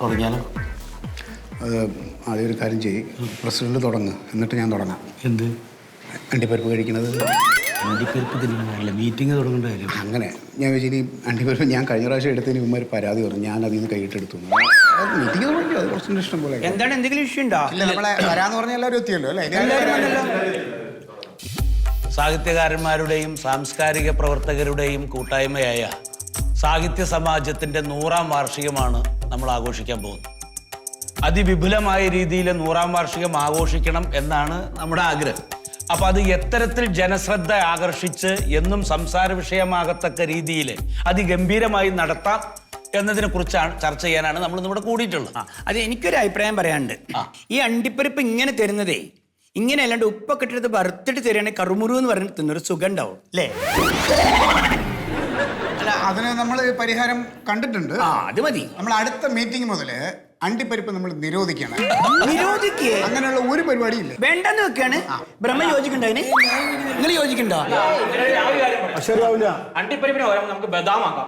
തുടങ്ങിയാലോ? അത് ആദ്യം ഒരു കാര്യം ചെയ്യും, പ്രസിഡന്റ് തുടങ്ങുക, എന്നിട്ട് ഞാൻ തുടങ്ങാം. എന്ത് അണ്ടിപ്പരിപ്പ് കഴിക്കുന്നത്? അണ്ടിപ്പരിപ്പ് തിന്നുന്നതല്ല, മീറ്റിംഗ് തുടങ്ങേണ്ട കാര്യം. അങ്ങനെ ഞാൻ വിചാരിച്ചു അണ്ടിപ്പരിപ്പ് ഞാൻ കഴിഞ്ഞ പ്രാവശ്യം എടുത്തതിന് മുമ്പ് ഒരു പരാതി പറഞ്ഞു, ഞാൻ അതിൽ നിന്ന് കൈയിട്ടെടുത്തു. മീറ്റിംഗ് തുടങ്ങി, അത് കുറച്ചും ഇഷ്ടം പോലെ. എന്താണ്, എന്തെങ്കിലും ഇഷ്യൂ ഉണ്ടോ? ഇല്ല, നമ്മളെ വരാന്ന് പറഞ്ഞാൽ എല്ലാവരും എത്തിയല്ലോ അല്ലേ? സാഹിത്യകാരന്മാരുടെയും സാംസ്കാരിക പ്രവർത്തകരുടെയും കൂട്ടായ്മയായ സാഹിത്യ സമാജത്തിൻ്റെ 100ാം വാർഷികമാണ് നമ്മൾ ആഘോഷിക്കാൻ പോകുന്നത്. അതിവിപുലമായ രീതിയിൽ 100ാം വാർഷികം ആഘോഷിക്കണം എന്നാണ് നമ്മുടെ ആഗ്രഹം. അപ്പോൾ അത് എത്തരത്തിൽ ജനശ്രദ്ധ ആകർഷിച്ച് എന്നും സംസാര വിഷയമാകത്തക്ക രീതിയിൽ അതിഗംഭീരമായി നടത്താം എന്നതിനെ കുറിച്ചാണ് ചർച്ച ചെയ്യാനാണ് നമ്മൾ ഇവിടെ കൂടിയിട്ടുള്ളത്. അത് എനിക്കൊരു അഭിപ്രായം പറയാനുണ്ട്. ഈ അണ്ടിപ്പരിപ്പ് ഇങ്ങനെ തരുന്നതേ, ഇങ്ങനെ അല്ലാണ്ട് ഉപ്പൊക്കെ ഇട്ടെടുത്ത് വറുത്തിട്ട് തരികയാണെങ്കിൽ കറുമുറു എന്ന് പറഞ്ഞിട്ട് തിന്നൊരു സുഖം ഉണ്ടാവും അല്ലേ? അല്ല, അതിന് നമ്മൾ പരിഹാരം കണ്ടിട്ടുണ്ട്. അത് മതി. നമ്മൾ അടുത്ത മീറ്റിംഗ് മുതൽ അണ്ടിപ്പരിപ്പ് നമ്മൾ നിരോധിക്കണം. നിരോധിക്കേ? അങ്ങനെയുള്ള ഒരു പരിപാടിയില്ല. വേണ്ടെന്ന് വെക്കാണ്. ബ്രഹ്മ യോജിക്കണ്ടോ അതിന്? നിങ്ങൾ യോജിക്കണ്ടോ? അണ്ടിപ്പരിപ്പിന് പകരം നമുക്ക് ബദാമാക്കാം.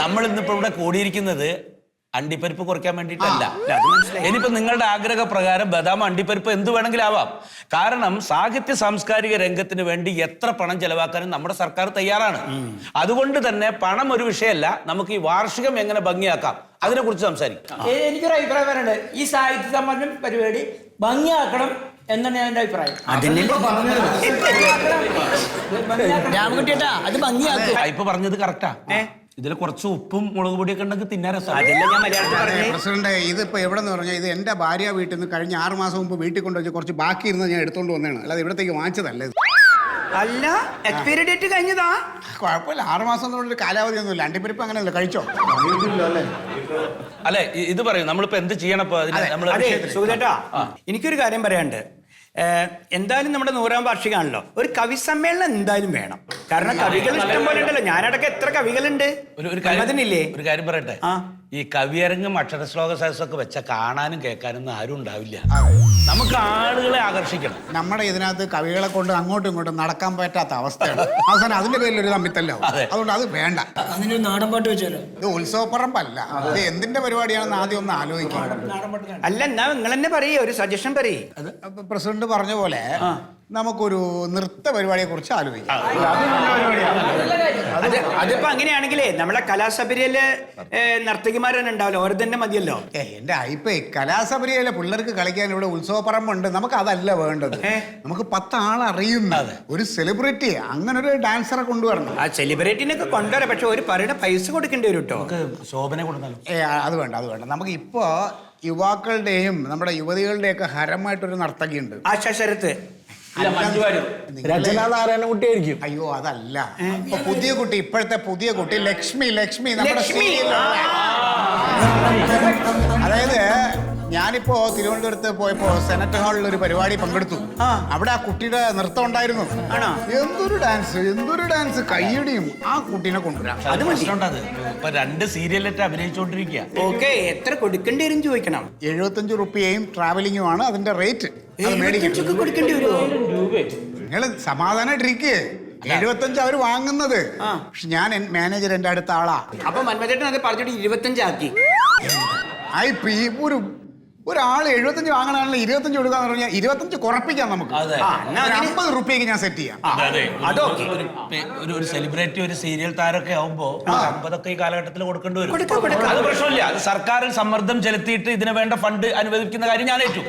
നമ്മൾ ഇന്നിപ്പോ ഇവിടെ കൂടിയിരിക്കുന്നത് അണ്ടിപ്പരിപ്പ് കുറയ്ക്കാൻ വേണ്ടിയിട്ടല്ല. ഇനിയിപ്പോ നിങ്ങളുടെ ആഗ്രഹപ്രകാരം ബദാം അണ്ടിപ്പരിപ്പ് എന്ത് വേണമെങ്കിലും ആവാം. കാരണം സാഹിത്യ സാംസ്കാരിക രംഗത്തിന് വേണ്ടി എത്ര പണം ചെലവാക്കാനും നമ്മുടെ സർക്കാർ തയ്യാറാണ്. അതുകൊണ്ട് തന്നെ പണം ഒരു വിഷയമല്ല. നമുക്ക് ഈ വാർഷികം എങ്ങനെ ഭംഗിയാക്കാം അതിനെ കുറിച്ച് സംസാരിക്കാം. എനിക്കൊരു അഭിപ്രായം പറയാനുണ്ട്. ഈ സാഹിത്യ സമ്മേളനം പരിപാടി ഭംഗിയാക്കണം എന്നാണ് എന്റെ അഭിപ്രായം. രാമകുട്ടിയേട്ടാ, അത് ഭംഗിയാക്കും. ഇപ്പൊ പറഞ്ഞത് കറക്റ്റാ. ഇതിൽ കുറച്ച് ഉപ്പും മുളക് പൊടിയൊക്കെ ഉണ്ടെങ്കിൽ തിന്നാൻ രസം. പ്രസിഡന്റ്, ഇതിപ്പോ എവിടെന്ന് പറഞ്ഞാൽ ഇത് എന്റെ ഭാര്യ വീട്ടിൽ നിന്ന് കഴിഞ്ഞ 6 മാസം മുമ്പ് വീട്ടിൽ കൊണ്ടുവച്ച് കുറച്ച് ബാക്കി ഇരുന്ന് ഞാൻ എടുത്തോണ്ട് വന്നതാണ്. അല്ലാതെ ഇവിടത്തേക്ക് വാങ്ങിച്ചതല്ല. അല്ല, എക്സ്പയറി ഡേറ്റ് കഴിഞ്ഞതാ? കുഴപ്പമില്ല, 6 മാസം കൊണ്ടൊരു കാലാവധി ഒന്നുമില്ല. അണ്ടിപ്പരിപ്പ് അങ്ങനെയല്ല, കഴിച്ചോ? അല്ലെ, ഇത് പറയും നമ്മളിപ്പോ എന്ത് ചെയ്യണപ്പോ? സുഖേട്ടാ, എനിക്കൊരു കാര്യം പറയാനുണ്ട്. എന്തായാലും നമ്മുടെ 100ാം വാർഷികമാണല്ലോ, ഒരു കവി സമ്മേളനം എന്തായാലും വേണം. കാരണം കവികൾ ഇഷ്ടം പോലെ ഉണ്ടല്ലോ. ഞാനടക്കം എത്ര കവികളുണ്ട്. ഒരു കാര്യം പറയട്ടെ, ഈ കവിയരങ്ങും അക്ഷരശ്ലോക സദസ്സൊക്കെ വെച്ച കാണാനും കേൾക്കാനും ആരും ഉണ്ടാവില്ല. നമുക്ക് ആളുകളെ ആകർഷിക്കണം. നമ്മുടെ ഇതിനകത്ത് കവികളെ കൊണ്ട് അങ്ങോട്ടും ഇങ്ങോട്ടും നടക്കാൻ പറ്റാത്ത അവസ്ഥയാണ്. അവസാനം അതിന്റെ പേരിൽ ഒരു തമ്മിത്തല്ലോ. അതുകൊണ്ട് അത് വേണ്ട. അതിന് നാടൻ പാട്ട് വെച്ചാലോ? ഇത് ഉത്സവപ്പറമ്പല്ല, ഇത് എന്തിന്റെ പരിപാടിയാണെന്ന് ആദ്യം ഒന്ന് ആലോചിക്കാം. അല്ല, എന്നാ നിങ്ങൾ തന്നെ പറയേ, ഒരു സജഷൻ പറയേ. പ്രസിഡന്റ് പറഞ്ഞ പോലെ നമുക്കൊരു നൃത്ത പരിപാടിയെ കുറിച്ച് ആലോചിക്കാം. അതിപ്പോ അങ്ങനെയാണെങ്കിലേ നമ്മളെ കലാസഭയിലെ നർത്തകിമാരന്നെ ഉണ്ടാവില്ല, ഓരോ തന്നെ മതിയല്ലോ. എന്റെ അയിപ്പേ കലാസഭയിലെ പിള്ളേർക്ക് കളിക്കാൻ ഇവിടെ ഉത്സവപ്പറമ്പുണ്ട്. നമുക്ക് അതല്ല വേണ്ടത്. നമുക്ക് 10 ആളറിയുന്ന ഒരു സെലിബ്രിറ്റി, അങ്ങനെ ഒരു ഡാൻസറെ കൊണ്ടുവരണം. ആ സെലിബ്രിറ്റിനൊക്കെ കൊണ്ടുവരാം, പക്ഷെ ഒരു പറയുന്ന പൈസ കൊടുക്കേണ്ടി വരും കേട്ടോ. ശോഭനെ കൊടുത്താലും അത് വേണ്ട, അത് വേണ്ട. നമുക്ക് ഇപ്പോ യുവാക്കളുടെയും നമ്മുടെ യുവതികളുടെയൊക്കെ ഹരമായിട്ടൊരു നർത്തകിയുണ്ട്, ആശാ ശരത്ത്. കുട്ടിയായിരിക്കും. അയ്യോ, അതല്ല. പുതിയ കുട്ടി, ഇപ്പോഴത്തെ പുതിയ കുട്ടി ലക്ഷ്മി. അതായത് ഞാനിപ്പോ തിരുവനന്തപുരത്ത് പോയപ്പോ സെനറ്റ് ഹാളിൽ ഒരു പരിപാടി പങ്കെടുത്തു. അവിടെ ആ കുട്ടിയുടെ നൃത്തം ഉണ്ടായിരുന്നു. എന്തൊരു ഡാൻസ്, കയ്യടിയും. ആ കുട്ടീനെ കൊണ്ടുവരാം. അത് മനസ്സിലുണ്ടത്. ഇപ്പൊ 2 സീരിയലിട്ട് അഭിനയിച്ചോണ്ടിരിക്കുക. ഓക്കെ, എത്ര കൊടുക്കേണ്ടി വരും ചോദിക്കണം. 75 റുപ്യയും ട്രാവലിംഗുമാണ് അതിന്റെ റേറ്റ്. കൊടുക്കേണ്ടി വരുമോ? നിങ്ങള് സമാധാനായിട്ടിരിക്കേ. 75 അവര് വാങ്ങുന്നത്. പക്ഷെ ഞാൻ മാനേജർ എന്റെ അടുത്ത ആളാ. അപ്പൊ മന്മഥേട്ടൻ അത് പറഞ്ഞിട്ട് 25 ആക്കി. ഒരാള് 75 വാങ്ങണാണല്ലോ 25 കൊടുക്കാന്ന് പറഞ്ഞാൽ 25 കുറപ്പിക്കാം നമുക്ക്. 50 റുപ്യക്ക് ഞാൻ സെറ്റ് ചെയ്യാം. ഒരു സെലിബ്രിറ്റി, ഒരു സീരിയൽ താരമൊക്കെ ആവുമ്പോ 50 ഈ കാലഘട്ടത്തിൽ കൊടുക്കേണ്ടി വരും. അത് പ്രശ്നമില്ല. അത് സർക്കാരിൽ സമ്മർദ്ദം ചെലുത്തിയിട്ട് ഇതിന് വേണ്ട ഫണ്ട് അനുവദിക്കുന്ന കാര്യം ഞാൻ ഏറ്റു.